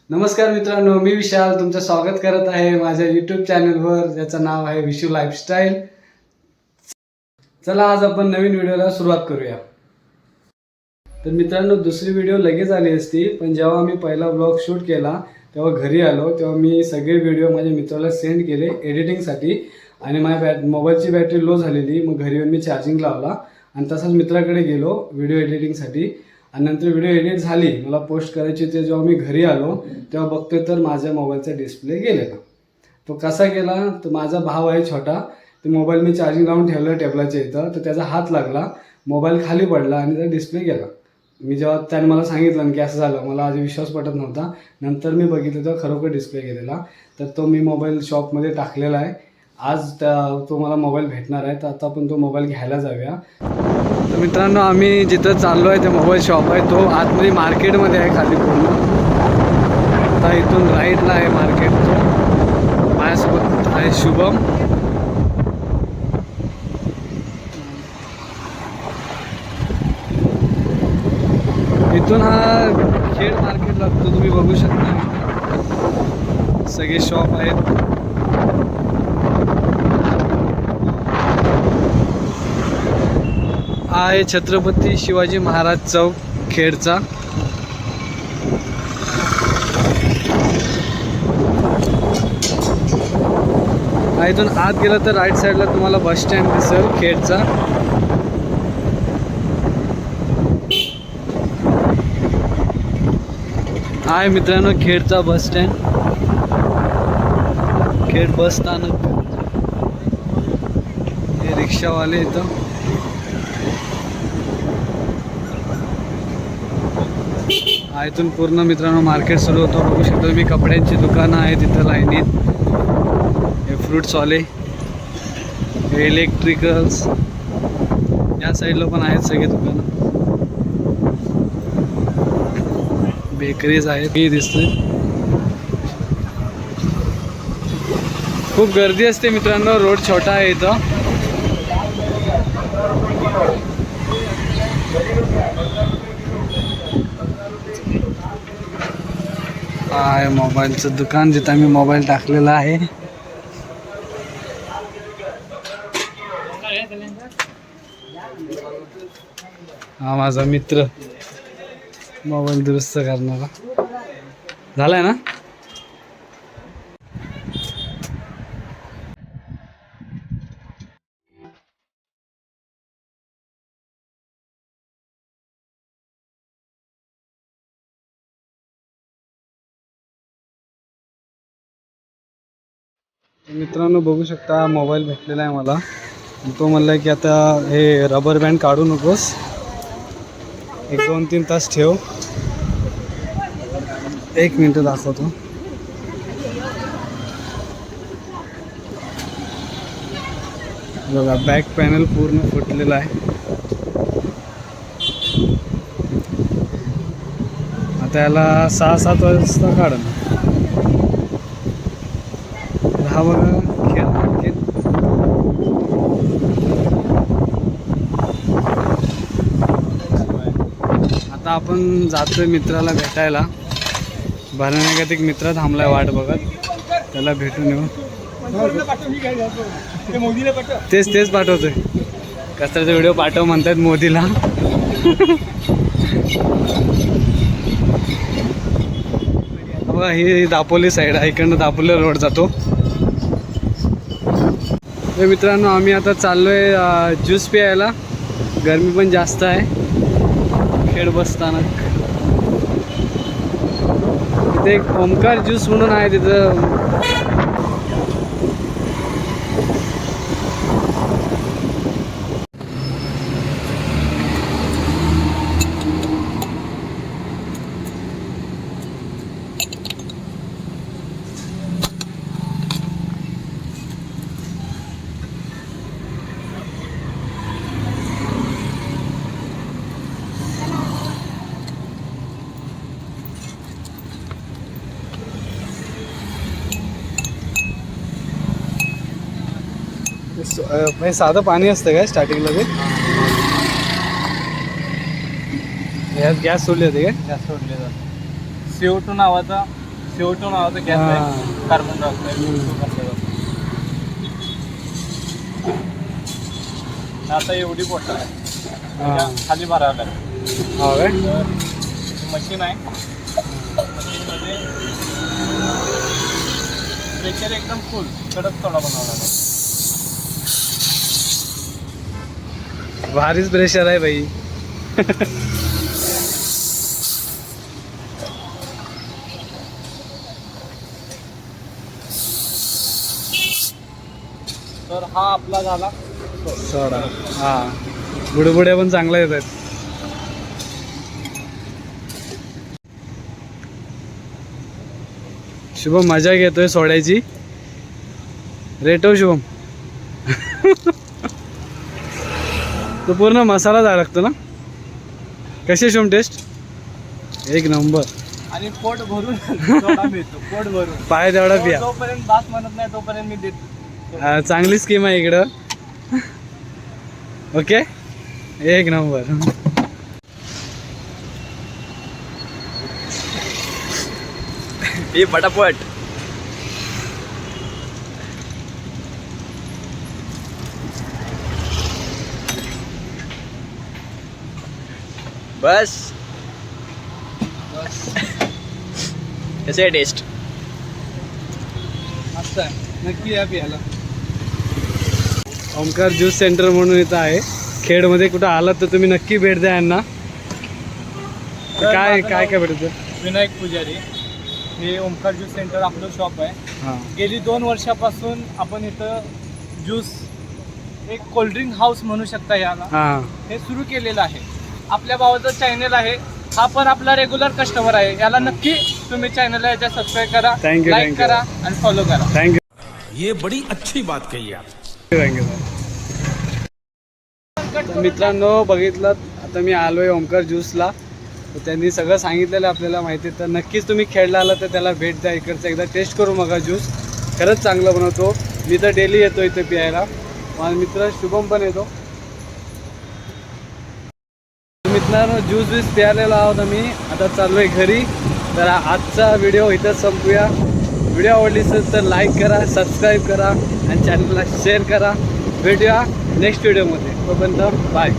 नमस्कार मित्रांनो, मी विशाल तुमचं स्वागत करत आहे माझ्या यूट्यूब चॅनलवर ज्याचं नाव आहे विशू लाईफस्टाईल. चला आज आपण नवीन व्हिडिओला सुरुवात करूया. तर मित्रांनो, दुसरी व्हिडिओ लगेच आली असती, पण जेव्हा मी पहिला ब्लॉग शूट केला तेव्हा घरी आलो तेव्हा मी सगळे व्हिडिओ माझ्या मित्राला सेंड केले एडिटिंगसाठी. आणि माझ्या मोबाईलची बॅटरी लो झालेली, मग घरी येऊन मी चार्जिंग लावला आणि तसंच मित्राकडे गेलो व्हिडिओ एडिटिंगसाठी. आणि नंतर व्हिडिओ एडिट झाली, मला पोस्ट करायची होती. जेव्हा मी घरी आलो तेव्हा बघतोय तर माझ्या मोबाईलचा डिस्प्ले गेलेला. तो कसा गेला तर माझा भाव आहे छोटा, ते मोबाईल मी चार्जिंग लावून ठेवलं टेबलाच्या इथं, तर त्याचा हात लागला, मोबाईल खाली पडला आणि त्याचा डिस्प्ले गेला. मी जेव्हा त्याने मला सांगितलं की असं झालं, मला आधी विश्वास पटत नव्हता. नंतर मी बघितलं तेव्हा खरोखर डिस्प्ले गेलेला. तर तो मी मोबाईल शॉपमध्ये टाकलेला आहे. आज तो मला मोबाईल भेटणार आहे, तर आता आपण तो मोबाईल घ्यायला जाऊया. तर मित्रांनो, आम्ही जिथं चाललो आहे ते मोबाईल शॉप आहे, तो आतमध्ये मार्केटमध्ये आहे खाली पूर्ण. आता इथून राईटला आहे मार्केट. तो माझ्यासोबत आहे शुभम. इथून हा खेड मार्केट लागतो, तुम्ही बघू शकता. सगळे शॉप आहेत. हा आहे छत्रपती शिवाजी महाराज चौक खेडचा. इथून आत गेलं तर राईट साईडला तुम्हाला बस स्टँड दिसेल खेडचा. आहे मित्रांनो खेडचा बस स्टँड, खेड बस स्थानक. हे रिक्षावाले इथं. इथून पूर्ण मित्रांनो मार्केट सुरू होतं. बघू शकतो मी, कपड्यांची दुकानं आहेत तिथं लाईनीत. हे फ्रुट्सवाले, हे इलेक्ट्रिकल्स, या साईडला पण आहेत सगळे दुकानं. बेकरीज आहेत, हे दिसते. खूप गर्दी असते मित्रांनो, रोड छोटा आहे इथं. आहे मोबाईलचं दुकान जिथं आम्ही मोबाईल टाकलेला आहे. हा माझा मित्र मोबाईल दुरुस्त करणारा. झालाय ना. मित्रांनो बघू शकता, मोबाईल भेटलेला आहे मला. तो म्हणला की आता हे रबर बँड काढू नकोस, 1-2-3 तास ठेव. 1 मिनिट दाखवतो. बघा बॅक पॅनल पूर्ण फुटलेला आहे. आता याला 6-7 वाजता काढून. हा बघा खेळ मार्केट. आता आपण जातोय मित्राला भेटायला. भरण्यात एक मित्र थांबलाय वाट बघत, त्याला भेटून येऊ. तेच पाठवतोय. कचऱ्याचा व्हिडिओ पाठव म्हणतात मोदीला. बघा ही दापोली साईड आहे, इकडनं दापोली रोड जातो. तर मित्रांनो, आम्ही आता चाललोय ज्यूस प्यायला. गरमी पण जास्त आहे. खेड बस स्थानक. तिथे एक ओमकार ज्यूस म्हणून आहे तिथं. म्हणजे साधं पाणी असतं काय स्टार्टिंगला ते? यात गॅस सोडले होते काय? गॅस सोडले जातात. CO2 नावाचा CO2 नावाचा गॅस हा. आहे, कार्बन डायऑक्साईड. आता एवढी बॉटल आहे, त्याच्या खाली भरावं लागेल. हो काय? तर मशीन आहे, मशीनमध्ये प्रेशर एकदम फुल कडक थोडा बनवावा लागेल. भारीच प्रेशर आहे भाई. तर हा आपला झाला सोडा. हा, बुडबुड्या पण चांगल्या येतात. शुभम मजा घेतोय सोड्याची. रेटो शुभम. तो पूर्ण मसाला जायला लागतो ना. कशी शुभम टेस्ट? एक नंबर. आणि पोट भरून सोडा मिळतो, पोट भरून. पाय तेवढा पिया. जोपर्यंत बास म्हणत नाही तोपर्यंत मी देतो. चांगली स्कीम आहे इकडं. ओके, एक नंबर. हे पटापट. बस कैसे आहे टेस्ट? मस्त आहे, नक्की या प्यायला. ओमकार ज्यूस सेंटर म्हणून इथं आहे खेडमध्ये. कुठं आलात तर तुम्ही नक्की भेट द्या यांना. तर काय माझं काय नाव काय भेटतं? विनायक पुजारी. हे ओमकार ज्यूस सेंटर आपलं शॉप आहे. हां गेली 2 वर्षापासून आपण इथं ज्यूस, एक कोल्ड्रिंक हाऊस म्हणू शकता याला, हां. हे सुरू केलेलं आहे. आपल्या भावाचं चॅनल आहे, हा पण आपला रेग्युलर कस्टमर आहे. याला नक्की तुम्ही चॅनलला याच्या सबस्क्राईब करा, Thank you, like thank you. करा आणि फॉलो करा. थँक्यू. ये बड़ी अच्छी बात कही आप. थँक्यू. तर मित्रांनो बघितलं, आता मी आलो आहे ओमकार ज्यूसला. तर त्यांनी सगळं सांगितलेलं आपल्याला माहिती आहे. तर नक्कीच तुम्ही खेळला आला तर त्याला भेट द्या. इकडचं एकदा टेस्ट करू बघा ज्यूस. खरंच चांगलं बनवतो. मी तर डेली येतो इथे प्यायला. माझा मित्र शुभम पण येतो. मित्रांनो ज्यूस व्यूस प्यायलेला आहोत आम्ही. आता चाललो आहे घरी. तर आजचा व्हिडिओ इथंच संपूया. व्हिडिओ आवडली असेल तर लाईक करा, सबस्क्राईब करा आणि चॅनलला शेअर करा. भेटूया नेक्स्ट व्हिडिओमध्ये. तोपर्यंत बाय.